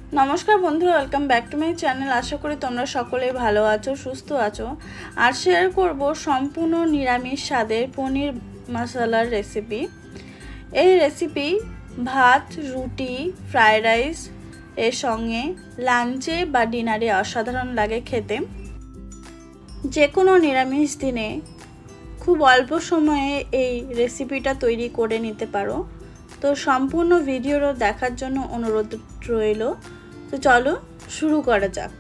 नमस्कार बंधुरा welcome back to my channel. आशा करी तोमरा सकलेई भालो आछो सुस्थ आछो। आर शेयर करब सम्पूर्ण निरामिष स्वादेर पनीर मसालार रेसिपि। এই রেসিপি ভাত রুটি ফ্রাইড রাইস এর সঙ্গে লাঞ্চে বা ডিনারে অসাধারণ লাগে খেতে। যে কোনো নিরামিষ দিনে খুব অল্প সময়ে এই রেসিপিটা তৈরি করে নিতে পারো। তো সম্পূর্ণ ভিডিওটা দেখার জন্য অনুরোধ রইল। তো চলো শুরু করা যাক।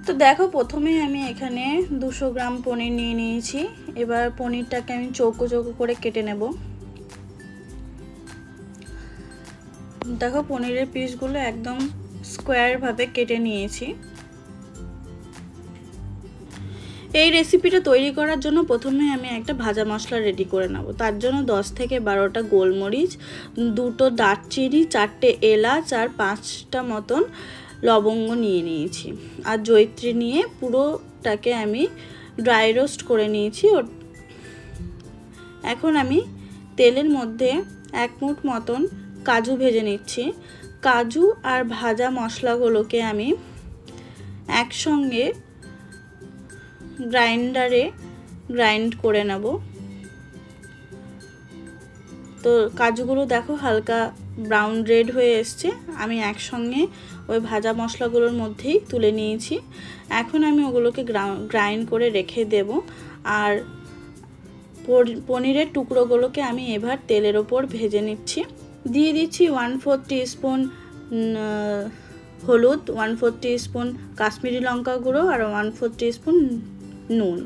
তো দেখো প্রথমে আমি এখানে 200 গ্রাম পনির নিয়ে নিয়েছি। এবার পনিরটাকে আমি চৌকো চৌকো করে কেটে নেব। দেখো পনিরের পিসগুলো একদম স্কোয়ার ভাবে কেটে নিয়েছি। এই রেসিপিটা তৈরি করার জন্য প্রথমে আমি একটা ভাজা মশলা রেডি করে নেব। তার জন্য 10 থেকে 12টা গোলমরিচ, 2টো দারচিনি, 4টে এলাচ আর 5টা মতন লবঙ্গ নিয়ে নিয়েছি। আর জয়িত্রী নিয়ে পুরোটাকে আমি ড্রাই রোস্ট করে নিয়েছি। এখন আমি তেলের মধ্যে 1 মুঠ মতন কাজু ভেজে নিচ্ছি। কাজু আর ভাজা মশলাগুলোকে আমি একসঙ্গে গ্রাইন্ডারে গ্রাইন্ড করে নেব। তো কাজুগুলো দেখো হালকা ব্রাউন রেড হয়ে এসছে। আমি একসঙ্গে ওই ভাজা মশলাগুলোর মধ্যেই তুলে নিয়েছি। এখন আমি ওগুলোকে গ্রাইন্ড করে রেখে দেব। আর পনিরের টুকরোগুলোকে আমি এবার তেলের ওপর ভেজে নিচ্ছি। দিয়ে দিচ্ছি 1/4 টিস্পুন হলুদ, 1/4 টিস্পুন কাশ্মীরি লঙ্কা গুঁড়ো আর 1/4 টিস্পুন নুন।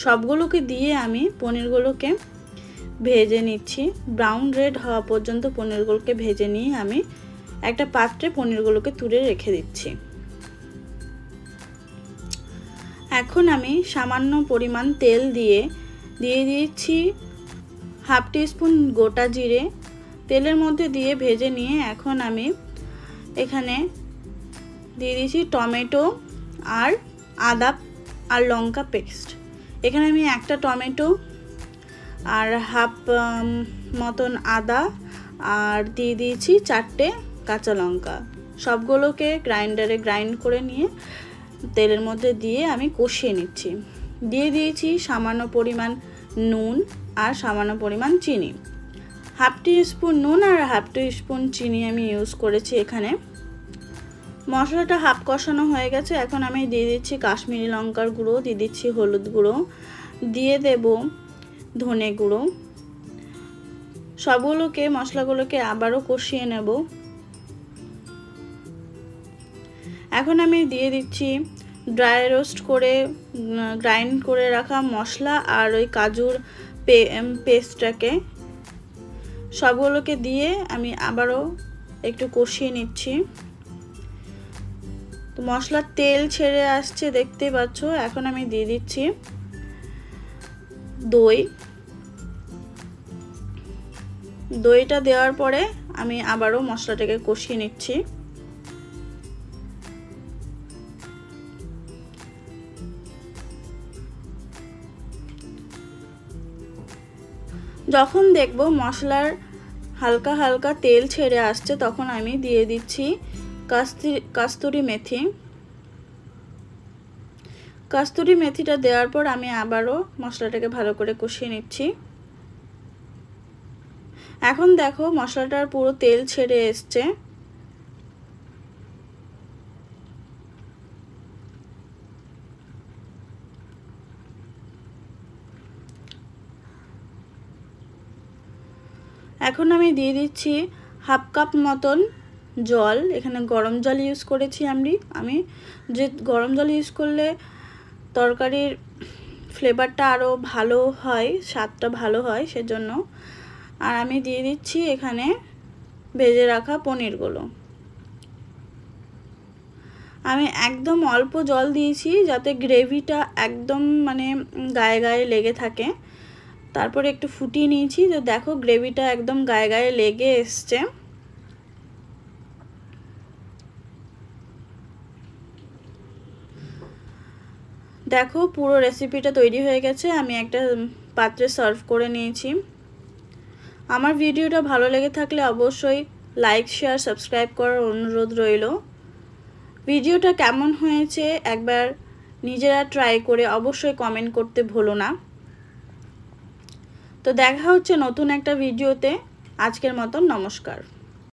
সবগুলোকে দিয়ে আমি পনিরগুলোকে ভেজে নিচ্ছি। ব্রাউন রেড হওয়া পর্যন্ত পনিরগুলোকে ভেজে নিয়ে আমি একটা পাত্রে পনিরগুলোকে তুলে রেখে দিচ্ছি। এখন আমি সামান্য পরিমাণ তেল দিয়ে দিচ্ছি 1/2 টিস্পুন গোটা জিরে। তেলের মধ্যে দিয়ে ভেজে নিয়ে এখন আমি এখানে দিয়ে দিচ্ছি টমেটো আর আদা আর লঙ্কা পেস্ট। এখানে আমি একটা টমেটো আর 1/2 মতন আদা আর দিয়ে দিয়েছি 4টে কাঁচা লঙ্কা। সবগুলোকে গ্রাইন্ডারে গ্রাইন্ড করে নিয়ে তেলের মধ্যে দিয়ে আমি কষিয়ে নিচ্ছি। দিয়ে দিয়েছি সামান্য পরিমাণ নুন আর সামান্য পরিমাণ চিনি। 1/2 টিস্পুন নুন আর 1/2 টিস্পুন চিনি আমি ইউজ করেছি এখানে। মশলাটা হাফ কষানো হয়ে গেছে। এখন আমি দিয়ে দিচ্ছি কাশ্মীরি লঙ্কার গুঁড়ো, দিয়ে দিচ্ছি হলুদ গুঁড়ো, দিয়ে দেব ধনে গুঁড়ো। সবগুলোকে মশলাগুলোকে আবারও কষিয়ে নেব। এখন আমি দিয়ে দিচ্ছি ড্রাই রোস্ট করে গ্রাইন্ড করে রাখা মশলা আর ওই কাজুর পেস্টটাকে। সবগুলোকে দিয়ে আমি আবারও একটু কষিয়ে নিচ্ছি। তো মশলার তেল ছেড়ে আসছে দেখতে পাচ্ছ। এখন আমি দিয়ে দিচ্ছি দইটা দেওয়ার পরে আমি আবারও মশলাটাকে কষিয়ে নিচ্ছি। যখন দেখব মশলার হালকা হালকা তেল ছেড়ে আসছে তখন আমি দিয়ে দিচ্ছি কস্তুরি মেথি। কস্তুরি মেথিটা দেওয়ার পর আমি আবারও মশলাটাকে ভালো করে কষিয়ে নিচ্ছি। এখন দেখো মশলাটার পুরো তেল ছেড়ে এসছে। এখন আমি দিয়ে দিচ্ছি 1/2 কাপ মতন জল। এখানে গরম জল ইউজ করেছি আমি। যে গরম জল ইউজ করলে তরকারির ফ্লেভারটা আরও ভালো হয়, স্বাদটা ভালো হয় সেজন্য। আর আমি দিয়ে দিচ্ছি এখানে ভেজে রাখা পনিরগুলো। আমি একদম অল্প জল দিয়েছি যাতে গ্রেভিটা একদম মানে গায়ে গায়ে লেগে থাকে। তারপরে একটু ফুটিয়ে নিয়েছি। তো দেখো গ্রেভিটা একদম গায়ে গায়ে লেগে এসছে। দেখো পুরো রেসিপিটা তৈরি হয়ে গেছে। আমি একটা পাত্রে সার্ভ করে নিয়েছি। আমার ভিডিওটা ভালো লেগে থাকলে অবশ্যই লাইক শেয়ার সাবস্ক্রাইব করার অনুরোধ রইল। ভিডিওটা কেমন হয়েছে একবার নিজেরা ট্রাই করে অবশ্যই কমেন্ট করতে ভুলো না। তো দেখা হচ্ছে নতুন একটা ভিডিওতে। আজকের মতন নমস্কার।